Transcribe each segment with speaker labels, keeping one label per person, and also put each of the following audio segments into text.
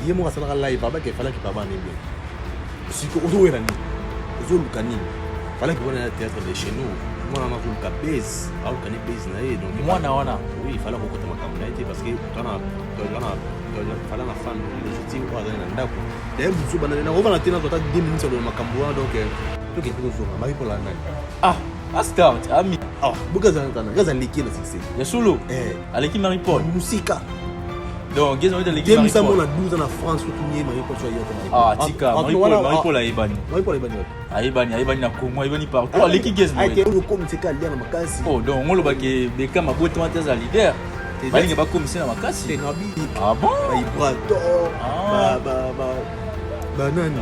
Speaker 1: ye mo asala live aba ke fala ki papa nebe siko ozo era ni ozo lukani fala ki bona théâtre de chez nous moi na ko ka base au kani base na ye donc
Speaker 2: moi na wana
Speaker 1: oui fala ko kota makambo na ye parce que tona fala na fan légitime kwa na ndako d'ailleurs buzu bana na ova na tena tota 10 minutes sur le makambo donc to ke ko zo ma ko la nani
Speaker 2: start ami
Speaker 1: buka za ntana gaza liki na succès
Speaker 2: ya solo aleki Marie Paul
Speaker 1: musika
Speaker 2: donc ils ont eu de l'équipe
Speaker 1: Marie Paul. Game ça 12 ans en France tout nié Marie Paul soit hier
Speaker 2: tika Marie Paul aibani aibani na Congo aibani partout l'équipe gaze
Speaker 1: moi ko comme c'est kali na makasi
Speaker 2: donc ngolo ba ke beka mabote mata za leader balinga ba comme c'est na makasi bon
Speaker 1: vibrato ba nani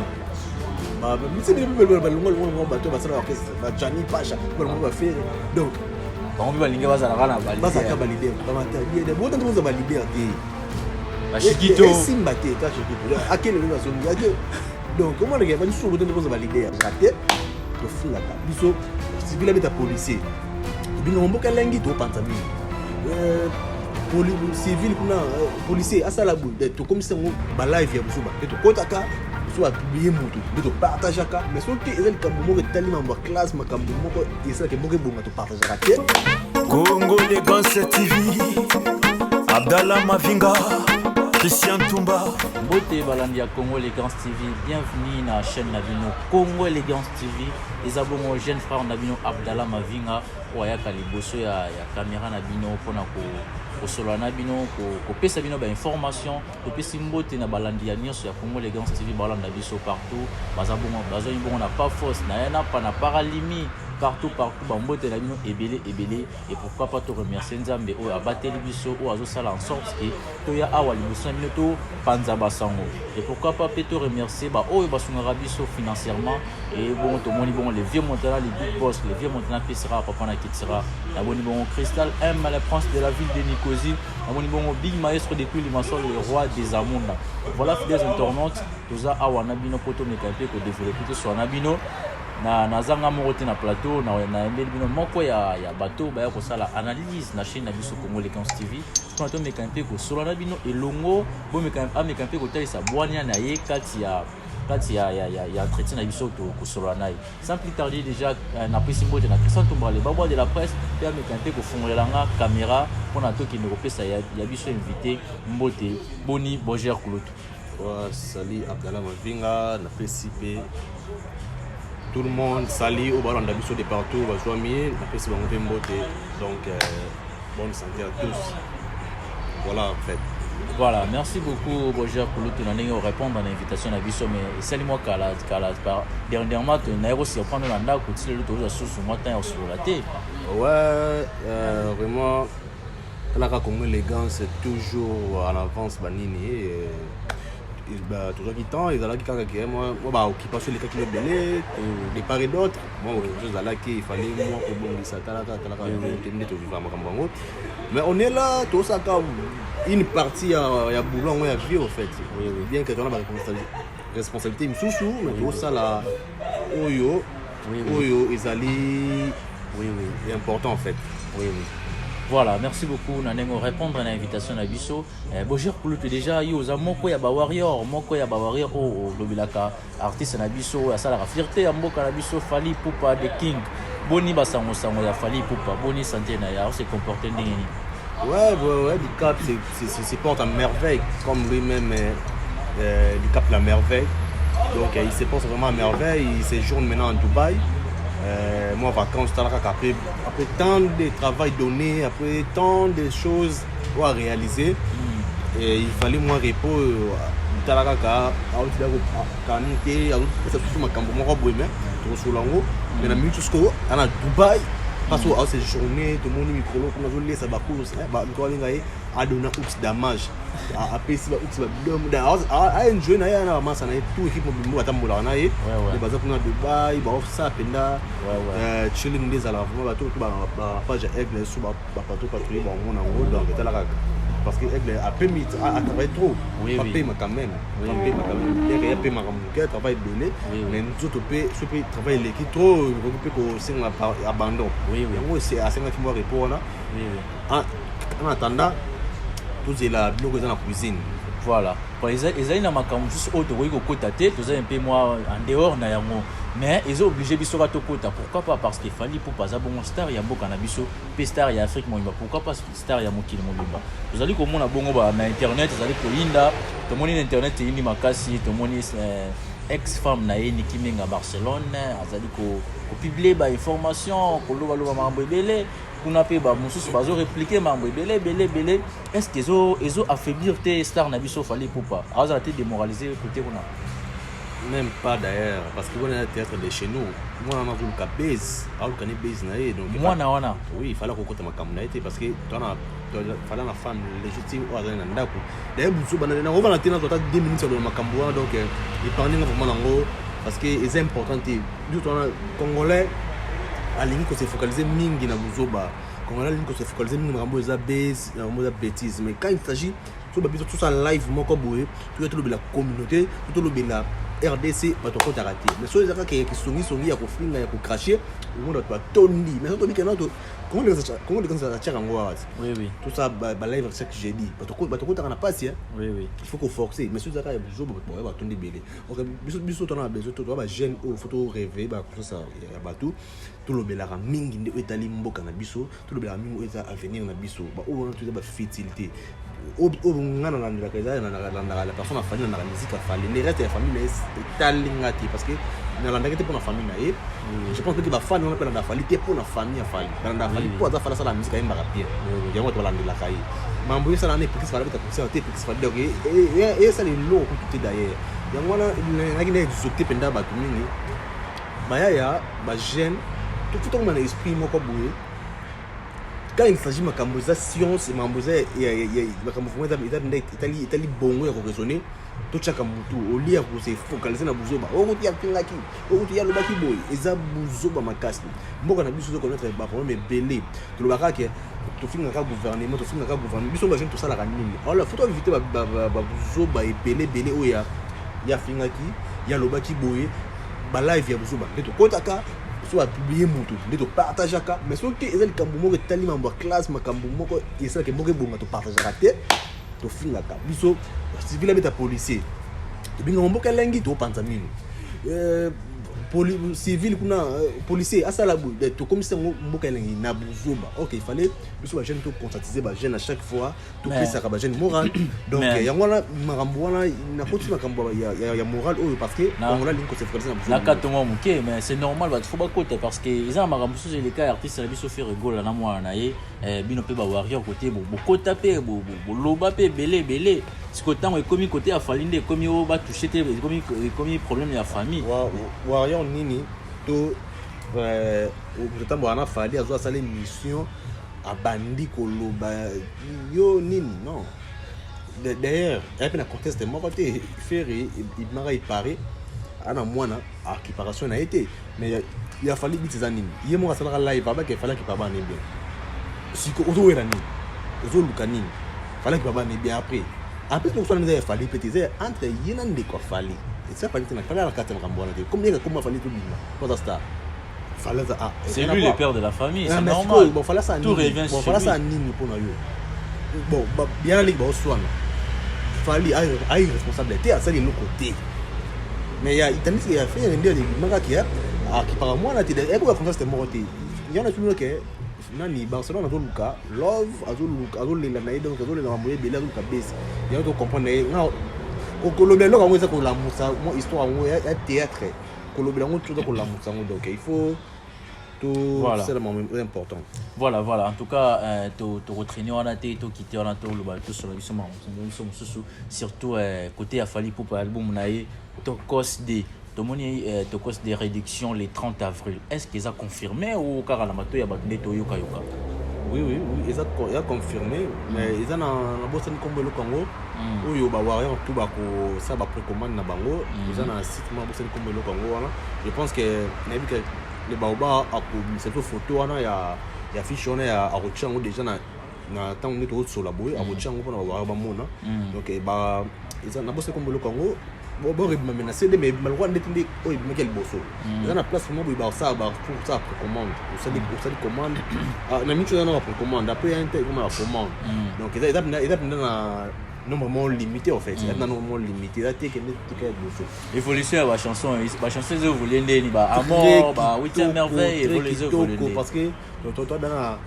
Speaker 1: c'est bien le bateau va ça va Johnny Pacha pour le faire donc
Speaker 2: on va balinga bazala kana balide
Speaker 1: bazaka balide ba matali de bon temps ba liberté
Speaker 2: Chikito
Speaker 1: simba te ta Chikito akele le baso ngake donc comment le gars va nous sur le temps ba leader raté to fula ta biso civil avec ta policier bino mboka lengi to pantami civil kuna policier asala bu to comme c'est ba live ya busuba to kotaka soit publier mutu to partager ka mais so que ezali kambo mo tali ma classe makambo moko ezali ke moko bonga to partager raté
Speaker 3: Congo Élégance TV Abdallah Mavinga Christian Toumba
Speaker 2: Bote balandi ya Congo Élégance TV, bienvenue na chaîne Nabino Congo Élégance TV. Les abonnés jeune frère Nabino Abdallah Mavinga oyaka liboso ya caméra Nabino pona ko solo Nabino ko pesa bino ba information to pesi mbote na balandi ya nyonso ya Congo Élégance TV balanda biso partout bazabongo bazo ibongo na pas force na yana pa na paralimi partout bambote na bino ebele et pourquoi pas te remercier Nzambe o abateli biso o azo sala en sorte que to ya awa liboso na to panza basango et pourquoi pas te remercier ba o basungara biso financièrement et bon to moni bon les vieux montants les big boss les vieux montants pisera papa na kitira na boni bon Cristal M le prince de la ville de Nicosie na boni bon big maestro depuis Limassol le roi des Amunda voilà fidèles internautes toza awa na bino poto mekape ko développer to so na bino na zanga morote na plateau na embeli bino moko ya bateau ba ya ko sala analyse na chaîne na biso Congo Élégance TV pour to mekampe ko solo na bino elongo bo mekampe ko talisa bwania na ye kati ya entretien na biso to ko solo na ye sans plus tarder déjà na pesi mbote na Christian Toumba le babo de la presse pe mekampe ko fongolelanga caméra pour na to ki ne kopesa ya biso invité mbote boni Boger Kulutu
Speaker 1: salut Abdallah Mavinga na PCP tout le monde salut au ballon d'habitude de partout va joindre la peste va monter mbote donc bonne santé à tous voilà en fait
Speaker 2: voilà merci beaucoup Boger Kulutu na ndenge répondre à l'invitation na biso mais salut-moi kala dernièrement na aussi prendre na ndako tile to za susu matin sur la télé
Speaker 1: ouais vraiment la Congo Élégance c'est toujours en avance banini toujours qui temps ils allaient qui moi bah qui passe les cas qui le belé des part et d'autres bon je là qu'il fallait moi pour bon ça tala tenir tout vivre makambo mais on est là tout ça comme une partie ya boulot on a vu en fait bien que on a responsabilité sous mais tout ça là oyo ils allaient oui important en fait oui
Speaker 2: voilà merci beaucoup na nengo répondre à l'invitation na biso Boger Kulutu déjà yo za moko ya ba warrior o lobilaka artiste na biso ya sala fierté ya mboka na biso Fally Ipupa the king boni basango ya Fally Ipupa boni santé na ya se comporter ndenge
Speaker 1: ouais du cap c'est porte à merveille comme lui-même du cap la merveille donc il se porte vraiment à merveille il séjourne maintenant en Dubaï moi vacances après tant de travail donné après tant de choses à réaliser et il fallait moi repos talaka kanité ça tout makambo moko boyema to solango mais na mutusko ana Dubaï parce que à ces journées tout le monde micro comme on laisse ba course ba ko linga e adona oups damage a pesi ba oups ba dom da a enjoy na ya na masa na tout équipe mo batambola na ye baza kuna Dubaï ba ça penda chilling des ala vraiment ba tout ba page aigle sur ba plateau patrouille ba on en donc talaka parce que aigle a permis à travailler trop pas payer quand même il y a payer ma comme travail donné mais nous autres payer travail l'équipe trop occupé ko c'est un abandon moi c'est à 50 mois repos là en attendant tout est là bloqué dans la cuisine
Speaker 2: Voilà. Ils ont na makambo juste autre ko kota te, tous un peu moi en dehors na yango. Mais ils ont obligé biso ka to kota. Pourquoi pas? Parce qu'il fallait pour pas bon star ya mboka na biso, pe star ya Afrique mo pourquoi pas star ya mokili mo bimba. Vous allez comme na bongo ba na internet, vous allez ko linda, to moni internet ini makasi, to moni ex-femme na yeni kimenga Barcelone, azali ko publier ba information, ko loba mambo ebele. Kuna pe ba mususu bazo répliquer mambo belé est-ce qu'ils ont affaiblir tes stars na biso fallait pour pas aza été démoraliser côté kuna
Speaker 1: même pas d'ailleurs parce que on a théâtre de chez nous moi on a voulu ka base alors qu'on est base na donc
Speaker 2: moi na wana
Speaker 1: oui il fallait kokota makambo na été parce que toi na fallait na femme légitime ou azana na ndako d'ailleurs busu bana na rova na tena tota 2 minutes sur le makambo donc il parlait vraiment nango parce que c'est important du toi congolais alingi ko se focaliser mingi na buzoba quand on a alingi ko se focaliser mingi na rambo za base na rambo za bêtise mais quand il s'agit tout ba biso tout ça live moko boye tout le la communauté tout le la RDC pas to ko raté mais so ezaka ke songi ya ko finga ya ko cracher le monde doit tondi mais to bikena to comment les gens ça tire en goa
Speaker 2: oui
Speaker 1: tout ça ba live c'est ce que j'ai dit pas to ko na passe
Speaker 2: oui
Speaker 1: il faut qu'on forcer mais so ezaka ya buzoba ba tondi belé donc biso to na besoin to ba jeune au photo rêver ba ko ça ya batou tout le belaka mingi nde etali mboka na biso tout le belaka mingi eta avenir na biso ba o tout ba fertilité o ngana na ndaka za na la personne a famille na la musique a fallu les restes de la famille etali ngati parce que na la ndaka te pour la famille na je pense que ba fan on appelle na famille te pour la famille a fallu na la famille pour za fala la musique aimba rapide yango to la ndela kai mambo yesa na ne pekisi fala beta concert te pekisi fala donc et ça les lots tout d'ailleurs yango na ngina exoté penda ba mingi bayaya ba jeune tout le monde a esprit moko boye quand il s'agit de la science Italie bongo ya raisonner tout chaque mutu au lieu de se focaliser na buzoba o kuti ya pingaki o kuti ya lobaki boy eza buzoba makasi mboka na biso connaître ba problème belé to lobaka ke to finga ka gouvernement biso ba jeune tout ça la nini alors faut éviter ba buzoba et belé o ya fingaki ya lobaki boy ba live ya buzoba to kotaka soit publier mutu ndeto partager ka mais soki ezali kambu moko tali mambo classe makambu moko esala ke moko bonga to partager te to finga ka biso civil beta policier to binga mboka lengi to panza mini civil kuna policier asala bu to commissaire mboka lengi na buzoba OK il fallait biso ba jeune to conscientiser ba jeune à chaque fois to pesa ka ba jeune moral donc yango na makambo wana na koti makambo ya moral parce que on a ligne ko se focaliser na buzoba
Speaker 2: na katongo muke mais c'est normal ba faut ba côté parce que ils ont makambo sur les cas artistes na biso faire rigolo na moi na ye bino pe ba warrior côté bo kota pe bo loba pe belé ce que tant ekomi côté a falinde ekomi o ba toucher te ekomi problème ya famille
Speaker 1: warrior nini to otambo ana fali azo asala mission abandi koloba yo nini non d'ailleurs et puis na contexte de mon côté faire il m'a réparé ana mwana a réparation na été mais il a fallu bitza nini yemo asala live ba ke fallait que baba ne bien si ko ozo wera nini ozo lukani fallait que baba ne bien après tout ça nous a fallu peut-être entre yena ndeko fallait et ça fallait la carte ngambona comment fallait tout bima pour ça fallait ça
Speaker 2: c'est lui le père de la famille c'est normal
Speaker 1: bon fallait ça
Speaker 2: tout revient sur
Speaker 1: fallait ça nini pour na yo bon bien la ligue ba oswana fallait ay responsabilité à ça de l'autre côté mais il tandis qu'il a fait un des manga qui par moi là tu et pour faire c'était moroté il y en a tout que nani Barcelone azo luka love azo lela na donc azo lela moye bela azo kabese il y a to comprendre na kolobela lo kamwe za ko lamusa mo histoire ngo ya théâtre kolobela ngo tout ko lamusa ngo donc il faut tout
Speaker 2: voilà.
Speaker 1: C'est le moment important
Speaker 2: voilà en tout cas to retraîner on a été to quitter on a to le bateau sur la mission surtout côté a fallu pour album naé to cause des réductions les 30 avril est-ce qu'ils a confirmé ou car la mato ya batende to yoka
Speaker 1: oui ils a confirmé mais ils en a bossé comme le Congo où yo ba warrior tout ba ko ça ba précommande na bango ils en a site ma bossé comme le Congo voilà je pense que nabi que les baoba a ko cette photo wana ya fiche on ya a rechango déjà na tant on est au sur la boue a rechango pour na warrior ba mona donc ba ils en a bossé comme le Congo bon il m'a menacé mais malgré ndetinde o il m'a quel bosso dans la place vraiment il ba ça ba pour ça précommande ça dit commande na micho na précommande après un tel comme la commande donc ils a normalement limité en fait. C'est normalement limité. Là, tu es
Speaker 2: évolution à chanson, ils voulaient neni ba Amor, ba 8e merveille, évolution
Speaker 1: parce que toi dans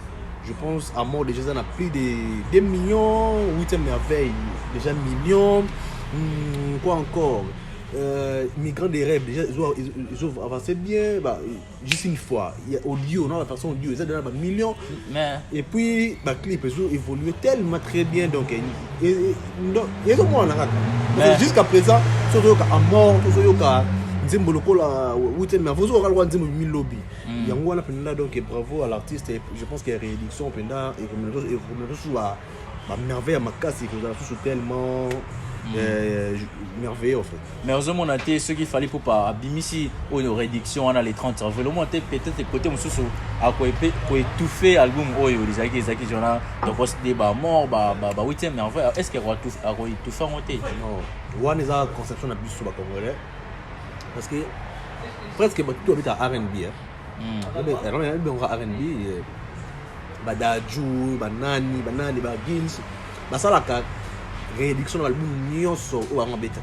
Speaker 1: je pense Amor déjà ça a plus de 2 millions, 8e merveille déjà millions. Quoi encore? Migrants des rêves, déjà ils ont avancé bien, juste une fois. Il y a audio, non, la façon audio, ils ont donné millions. Et puis, clip, ils ont évolué tellement très bien. Donc, ils ont jusqu'à présent, surtout à mort, surtout à Nzemboloko, la 8e, mais vous aurez le droit de dire lobby. Il y a un peu donc bravo à l'artiste. Je pense qu'il y a réédition, et sur la merveille à ma casse, ils ont tellement. Merveilleux en fait.
Speaker 2: Mais aux hommes on a été ce qu'il fallait pour pas abimiser aux réductions on a les 30 ans vraiment peut-être côté monsieur à quoi étouffer album oh les amis j'en a donc c'est bah mort bah 8e merveille est-ce qu'il y a tout faire monter
Speaker 1: non one is a conception abus sur congolais parce que presque tout habite à R&B on va R&B bah Daju bah Nani bah Gims bah ça la réédition de l'album nyonso ou en bêta.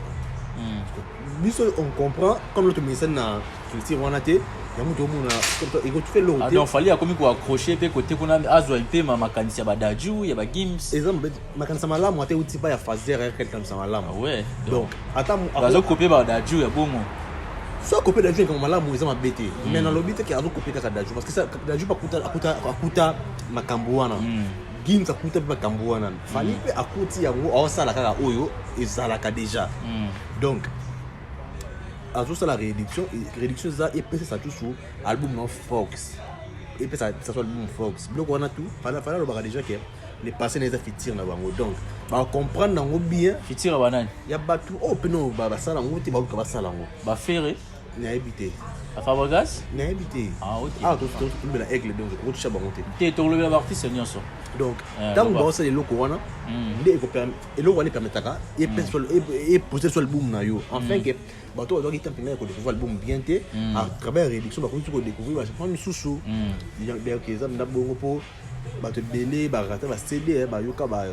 Speaker 1: On comprend comme l'autre médecin na culture on a été il y a muto mona comme tu fais l'autre.
Speaker 2: Donc fallait a comme quoi accrocher pe côté qu'on a azwa pe ma kanisa ba Daju ya ba Gims.
Speaker 1: Exemple makanisa malamu ate uti pa ya fazer quelqu'un comme ça malamu.
Speaker 2: Ouais.
Speaker 1: Donc attends
Speaker 2: bazo copier ba Daju ya bongo.
Speaker 1: So copier Daju comme malamu ils ont bêté. Mais dans l'obité qui a copier ka Daju parce que ça Daju pas kuta makambo wana. Gims akuta pe makambo wana. Fallait pe akuti yango osala kaka oyo ezalaka déjà. Donc à ça la réédition ça et puis ça tout sur album non Fox et puis ça soit album Fox donc on a tout fallait le baga déjà que les passés les affitir na bango donc ba comprendre nango bien
Speaker 2: fitir banane
Speaker 1: ya batu oh peno ba sala ngo ti ba ka ba sala ngo
Speaker 2: ba ferré
Speaker 1: na habité
Speaker 2: à Fabregas
Speaker 1: na habité
Speaker 2: OK
Speaker 1: tout la aigle donc ko tcha ba monter
Speaker 2: te to le artiste nyonso
Speaker 1: donc dans ba ça les locaux wana ndé ko permet et lo wana permetaka et poser sur album na yo enfin que bato doit être empêché de découvrir l'album bien té à travers réduction ba ko découvrir ba prendre sous il y a des que ça na bongo po bato belé ba rata ba CD ba yoka ba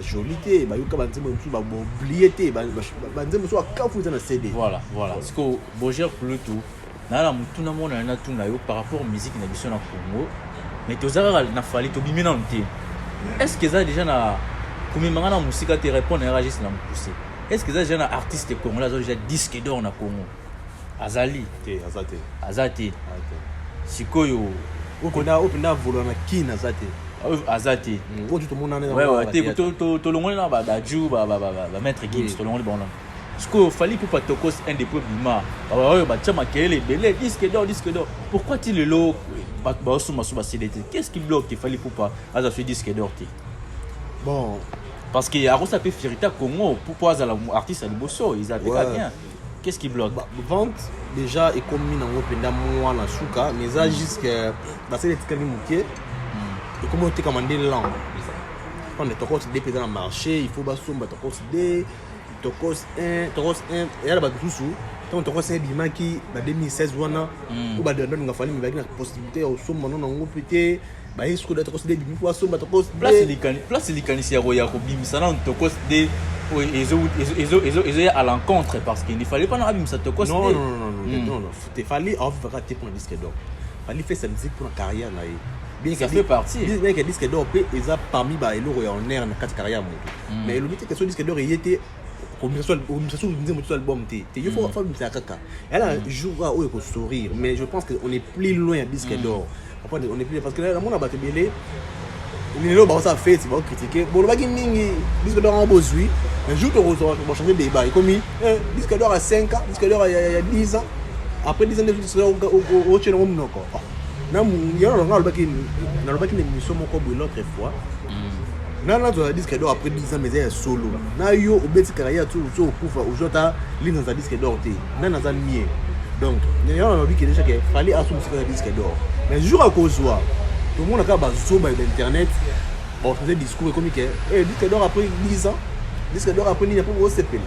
Speaker 1: jolité ba yoka ba nzembo musu ba oublier té ba nzembo so akafu na CD
Speaker 2: voilà parce que Boger Pluto na mutu na mona na tuna yo par rapport musique na biso na Congo mais tozara na fali to bimena nté est-ce que ça déjà na comme mangana musique te répondre à juste na pousser est-ce que ça déjà na artiste congolais déjà disque d'or na Congo azali azate sikoyo
Speaker 1: openda volona kina azate
Speaker 2: azate
Speaker 1: ojo to mona na
Speaker 2: ouais to longole na ba Daju ba maître Gims to longole bon parce que fallait pour pas tokos un des premiers bima ba chama kele belé disque d'or pourquoi tu le lot ba suma CD qu'est-ce qui bloque il fallait pour pas aza ce disque d'or
Speaker 1: bon
Speaker 2: parce que à ça peut fierté Congo pour azala artiste à Liboso ils avaient pas bien qu'est-ce qui bloque
Speaker 1: vente déjà et comme mina ngopenda mwana suka mais ça jusque parce que les tikali muké et comment tu commander langue quand les tokos des dans le marché il faut ba somba tokos des tokos 1 et là ba tout tant tokos 1 bima qui ba 2016 wana ou ba de nga fali mi ba na possibilité au somba non ngo pété ba est-ce que tokos des bima pour somba tokos
Speaker 2: place likanisi ya roya ko bimisa na tokos des ils à l'encontre parce qu'il ne fallait pas non abim ça tokos
Speaker 1: non il fallait avoir raté pour le disque d'or fallait faire sa musique pour la carrière là
Speaker 2: bien ça fait partie
Speaker 1: bien que disque d'or peut ils parmi ba elo roya en air na quatre carrière mais le but que ce disque d'or il était comme ça sur album il faut faire ça kaka elle a jouera où il faut sourire mais je pense que on est plus loin du disque d'or on est plus parce que là mon a battu belé les gens ça fait c'est pas critiquer bon le bagui mingi disque d'or en besoin un jour on va changer de débat comme disque d'or à 5 ans disque d'or il y a 10 ans après 10 ans de disque d'or au chez nous non quoi na il y a le bagui une émission mon comme l'autre fois na tu as disque d'or après 10 ans mais c'est solo na yo au beti carrière tout kufa ujota ligne dans disque d'or té na za mieux donc il y a un qui déjà qu'il fallait assumer ce disque d'or mais jour à cause toi tout le monde a qu'à sur internet on faisait discours comme que disque d'or après 10 ans disque d'or après ni pour OCP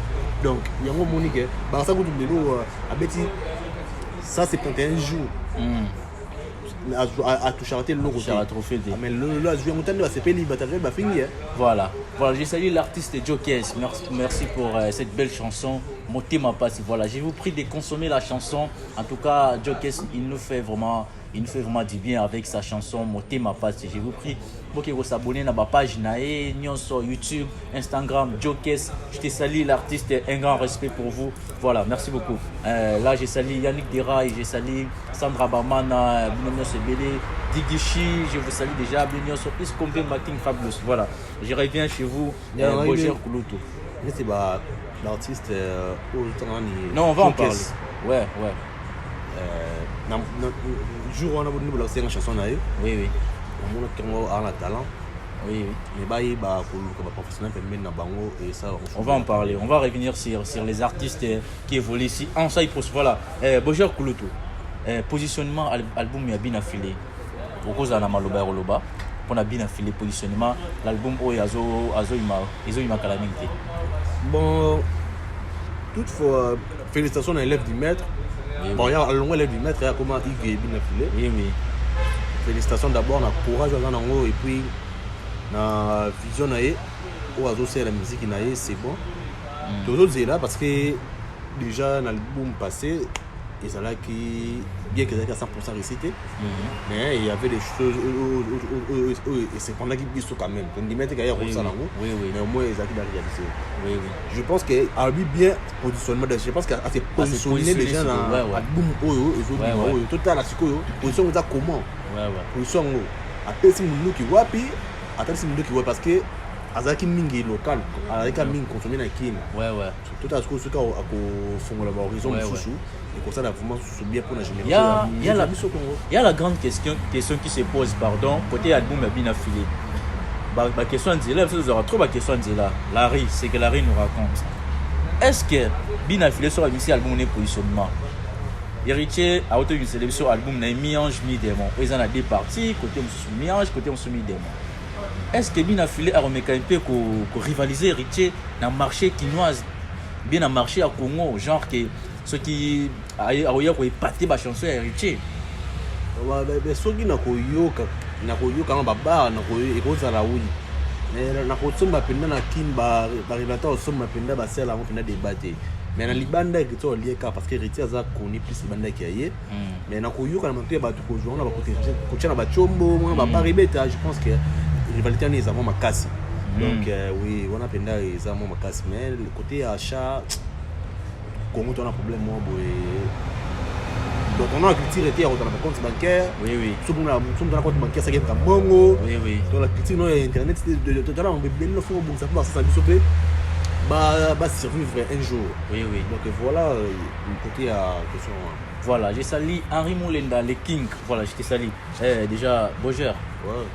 Speaker 1: donc il y a un monique bah ça vous le à beti ça c'est 51 jours à toucher à tel logo. Mais le joueur montagne va s'appeler Batavia va finir.
Speaker 2: Voilà, j'ai salué l'artiste Jokes. Merci pour cette belle chanson. Moté ma passe. Voilà, j'ai vous prie de consommer la chanson. En tout cas, Jokes, il nous fait vraiment du bien avec sa chanson Moté ma passe. Je vous prie pour que vous s'abonnez à ma page nae, sur YouTube, Instagram, Jokes. Je te salue l'artiste, un grand respect pour vous. Voilà, merci beaucoup. Là, j'ai salué Yannick Derail, j'ai salué Sandra Bamana, Binomio Sebele, Digishi, je vous salue déjà, Binomio sur Iskombe Making Fabulous. Voilà, je reviens chez vous, Boger Kouloutou.
Speaker 1: C'est l'artiste
Speaker 2: non, on va en parler. Ouais.
Speaker 1: Jour où on a voulu lancer une chanson,
Speaker 2: oui.
Speaker 1: On a un talent.
Speaker 2: Oui.
Speaker 1: On
Speaker 2: va en parler. On va revenir sur les artistes qui évoluent ici. En ça, voilà. Boger Kouloutou. Positionnement album a bien affilé. Au cause de la maloba roloba. On a bien affilé positionnement l'album oyo azoima calamité.
Speaker 1: Bon, toutefois, félicitations à l'élève du maître. Bon, il y a un élève du maître, il y a comment il est bien affilé.
Speaker 2: Oui.
Speaker 1: Félicitations d'abord, on a courage et puis na vision nae ou azoser la musique nae c'est bon. Tous autres là parce que déjà dans l'album passé et ça là qui bien que c'était à 100% récité mais il y avait des choses et c'est pendant qu'il dit quand même on dit mettre qu'il y a ça là mais au moins ils ont réalisé. Je pense que a bien positionnement je pense qu'à se positionner déjà dans l'album oyo total la sikoyo position ça comment position après si nous qui wapi attends si nous qui wapi parce que azaki mingi local azaki mingi consommer na kini tout à ce que suka akofongola ba horizon mususu et comme ça là vraiment bien pour la génération.
Speaker 2: Il y a la grande question qui se pose côté album a bien affilé. Ba question dit là vous aurez trop ba question dit là Larry c'est que Larry nous raconte. Est-ce que bien affilé sur ici album est positionnement Héritier a auto une sélection album na miange mi démon. Ils en a deux parties côté miange côté mi démon. Est-ce que bien affilé a remettre un peu que rivaliser Héritier dans le marché quinoise bien dans le marché à Congo genre que ceux qui a épaté la chanson Héritier
Speaker 1: ceux qui na koyoka ba bar na koyoka ekozala oui mais na kotsomba penda na kin ba rivata osomba penda ba sela mo penda débattre mais na libanda que to lieka parce que Héritier aza koni plus libanda qui aye mais na koyoka na mpe ba to ko jouer na ba côté ko tchana ba chombo mo ba baribeta je pense que rivalité ni ezamo makasi donc oui on a penda ezamo makasi mais le côté achat Congo on a problème moi donc on a culture était dans le compte bancaire tout le monde dans le compte bancaire ça gagne comme bongo dans la culture non internet de totalement on peut le faire bon ça peut ça sauver bah survivre un jour donc voilà le côté à question
Speaker 2: voilà j'ai sali Henri Moulenda les King voilà je te salue déjà Boger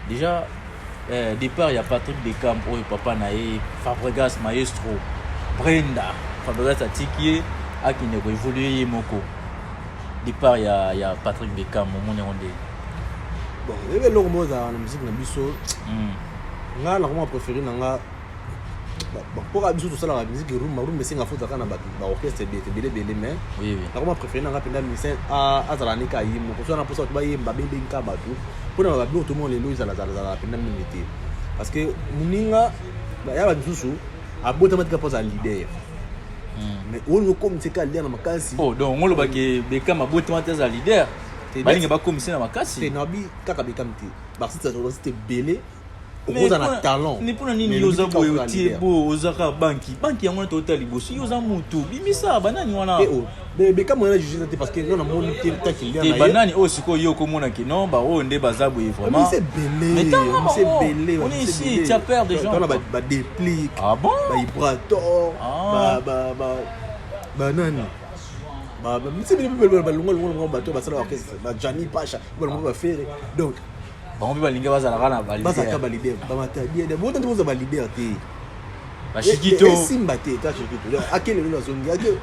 Speaker 2: déjà départ il y a Patrick Beckham papa nae Fabregas Maestro Brenda Fabregas Atikié à qui ne évoluer moko départ il y a Patrick Beckham mon ondé
Speaker 1: bon il y a le mot dans la musique na biso nga na moi préféré nga bon pour abiso tout ça la musique room mais c'est nga faut kana ba orchestre belé mais na moi préféré nga penda musicien a azalani ka yimo ko so na posa ba yimba be nka batu pour na ba tout le monde les lois za penda minute parce que muninga ya ba bisusu abotamati ka posa leader mais on comme c'est qu'à leader na makasi
Speaker 2: donc on le ba ke Beckham abotamati za leader balinga ba comme c'est na makasi
Speaker 1: c'est nabi kaka Beckham te parce que ça c'était belé oza na talent
Speaker 2: ni pona nini yoza boyo tie bo ozaka banki yango total liboso yoza mutu bimisa banani wana
Speaker 1: Beckham on a jugé parce que non na moni te tant qu'il y a
Speaker 2: banani osiko yo komona ki non ba o nde bazabu vraiment
Speaker 1: c'est belé
Speaker 2: on est ici tu as peur des gens
Speaker 1: on a ba déplique
Speaker 2: bon
Speaker 1: ba vibrator ba nani c'est bien ba longo bato ba sala orchestre ba Johnny Pacha ba longo ba faire donc
Speaker 2: on peut balinga bazala kana
Speaker 1: valider ba matadi de bon temps za valider te
Speaker 2: ba Chiquito
Speaker 1: simba te ta Chiquito akele lo zongi ake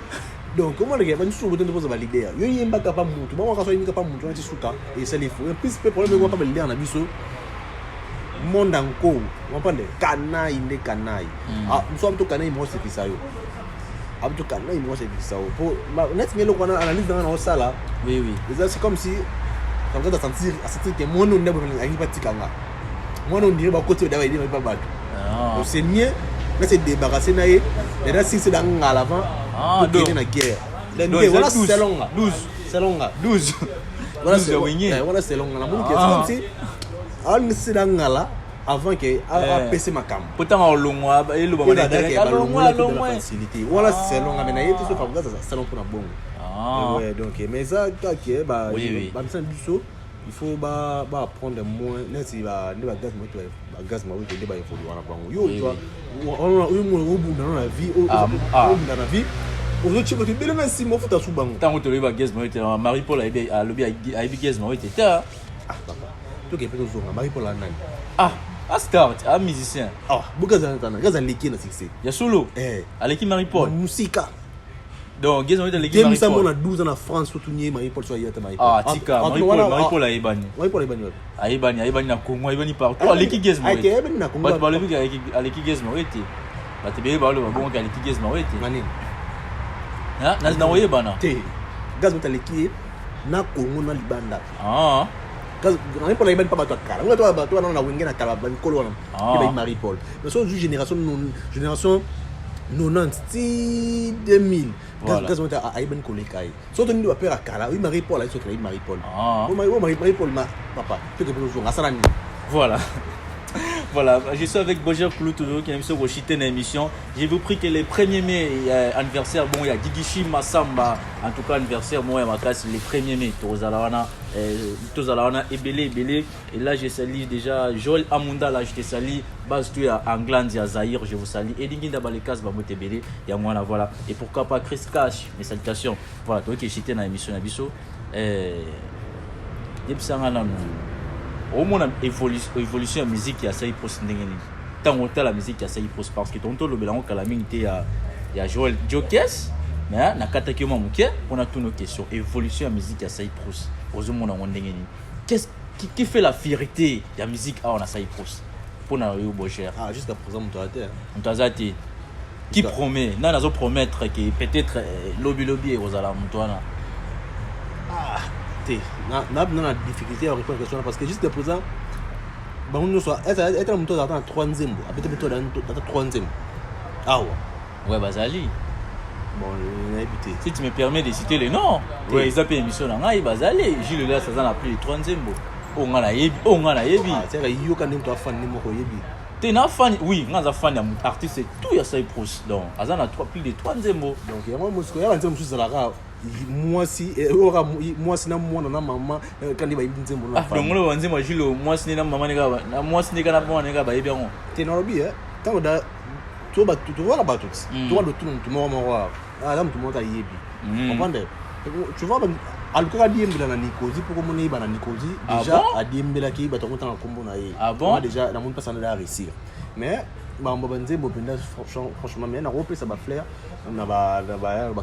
Speaker 1: donc comment les gars ba nsuku bon temps za valider yo yemba ka pa mutu ba ka so yemba pa mutu na tisuka et ça les faut un plus peu problème ko pa valider na biso monde encore on parle kanai inde kanai nous sommes to kanai mo c'est ça yo abto kanai mo c'est ça pour net ngelo ko na analyse dans na sala
Speaker 2: oui
Speaker 1: c'est comme si ça veut dire sentir que moi non n'est pas tikanga moi non dirait ba côté d'abord il pas battu au seigneur mais c'est débarrassé naé mais là si c'est dans à l'avant pour gagner la guerre voilà c'est long 12 c'est long 12 voilà c'est voilà c'est long la bonne question c'est on c'est dans là avant que a PC ma cam
Speaker 2: pourtant au long et le moment
Speaker 1: de facilité voilà c'est long mais naé tout ça faveur ça c'est long pour la bonne ouais donc mais ça OK bah ça il faut prendre moins si va ne gaz moi il débat il faut voir bango yo tu vois on bout dans la vie dans la vie on veut tu veux bien merci moi faut ta sous bango
Speaker 2: tant que tu vas gaz moi Marie Paul a lobby a gaz moi était
Speaker 1: papa tu que peut zo Marie Paul nan
Speaker 2: star musicien
Speaker 1: bukaza leki na succès
Speaker 2: ya solo avec Marie Paul
Speaker 1: musique
Speaker 2: donc gaz moi de l'équipe Marie Paul
Speaker 1: on a 12 ans en France surtout ni Marie Paul soit yata Marie
Speaker 2: Paul tika Marie Paul a ebani aibani na Congo aibani partout l'équipe gaz moi
Speaker 1: na Congo
Speaker 2: ba le l'équipe gaz moi était ba te ba le bon ka l'équipe gaz moi était
Speaker 1: nani
Speaker 2: na oye bana
Speaker 1: te gaz moi l'équipe na Congo na libanda gaz Marie Paul aibani pas bato kala on to na wengena na kala ban kolo na Marie Paul mais so génération 90 2000 gaz moi aibani kolekai so to ndi ba père kala oui Marie Paul aïe so créer Marie Paul Marie Paul ma papa tu que bonjour asarani
Speaker 2: voilà, je suis avec Boger Koulou toujours qui est sur Rochité dans l'émission. J'ai vous pris que les 1er mai anniversaire bon il y a Gigishi Massamba en tout cas anniversaire moi ma classe les 1er mai Tozalawana Ebele et là je salue déjà Joël Amunda là je te salue base tu à Angland à Zahir je vous salue et Dinginda Balekas ba motebele il y a moi là voilà et pourquoi pas Chris Cash mes salutations voilà toi qui est cité dans l'émission Nabiso yebsanga na au moins évolution de musique ya sai post ndengeni tant autant la musique ya sai post parce que tonto le belango kala mingi ya Joel Jokes mais na kataki mo muke on a toutes nos questions évolution de musique ya sai post aux monde en ndengeni qu'est-ce qui fait la fierté de la musique on a sai post pour na yo Bocher
Speaker 1: jusqu'à présent
Speaker 2: on t'a dit qui promet na nazo promettre que peut-être lobby aux ala mutwana
Speaker 1: na difficulté à répondre à la question parce que jusqu'à présent bah on soit être un dans la troisième peut-être dans la troisième
Speaker 2: ouais Bazali
Speaker 1: bon éviter
Speaker 2: si tu me permets de citer les noms ouais ils appellent émission là ngai Bazali Gilles là ça a appelé troisième on a yebi
Speaker 1: c'est vrai yo quand même toi fan moko yebi
Speaker 2: t'es na fan oui ngaza fan ya artiste c'est tout ya sai proche donc azana plus de troisième mot
Speaker 1: donc moi musiko ya nzembo sous la moi si na mwana na mama kandi ba yibinze mbo na
Speaker 2: donc le wanze moi Gilles moi si na mama na moi si na mwana nga ba yebi ngo
Speaker 1: t'es na robi tant da tu vois la batut tu vois le tout moi là tout monde a yebi comprendre tu vois aluka diembela na Nikozi pour comment na Nikozi déjà a diembela ki ba to konta na kombo na ye
Speaker 2: moi
Speaker 1: déjà na monde pas sans la réussir mais ba mbanze bo penda franchement mais na repé ça ba flair on a ba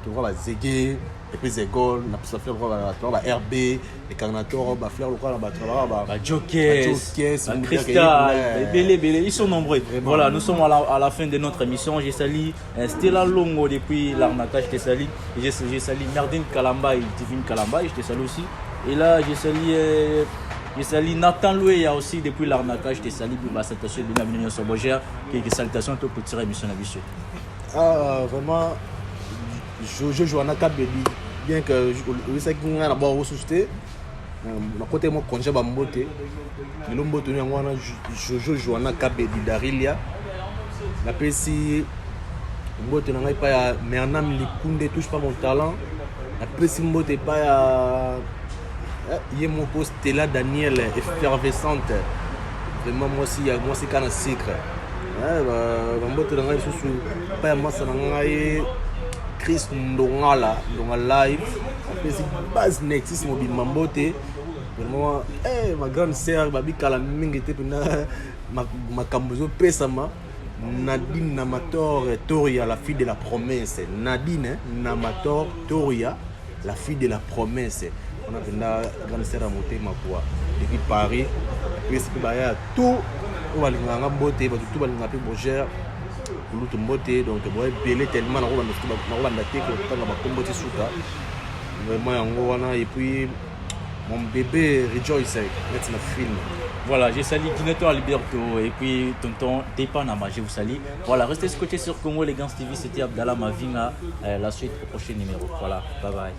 Speaker 1: to ba zege et puis zegol na pas faire ba RB les carnator ba flair le quoi ba
Speaker 2: Jokes Cristal belé ils sont nombreux voilà nous sommes à la fin de notre émission j'ai sali Stella Longo depuis l'arnaquage je te salue j'ai sali Merdine Kalamba et Divine Kalamba je te salue aussi et là je salue Nathan Loué, il y a aussi depuis l'arnaquage, je te salue pour ma salutation de bienvenue sur Boger, quelques salutations pour tirer émission Nabiso.
Speaker 1: Vraiment, je joue en Akabebi, bien que je sais qu'on a d'abord ressuscité. À côté moi, quand j'ai Bambote, je joue en Akabebi d'Arilia. La PC, Mbote n'a pas Mernam Likunde touche pas mon talent. La PC Mbote pas il mon poste Stella Daniel effervescente vraiment moi aussi kana secret mbote na ngai susu pa moi ça na ngai Chris Ndongala live après base nexus mobile mambote vraiment ma grande sœur babi kala mingi te pena makambuzo pesama Nadine Namator Toria la fille de la promesse Nadine Namator Toria la fille de la promesse. On a une grande sœur à monter ma foi depuis Paris puis c'est pas tout on va linga beauté tout va linga Boger pour tout beauté donc boy belé tellement na ko na ko na teke ko na ba kombo ti suka vraiment yango wana et puis mon bébé Rejoice, c'est notre film.
Speaker 2: Voilà, j'ai sali Guineto Alberto et puis tonton Depanama, je vous salue. Voilà, restez scotchés sur Congo Elegance TV, c'était Abdallah Mavinga. La suite au prochain numéro. Voilà, bye bye.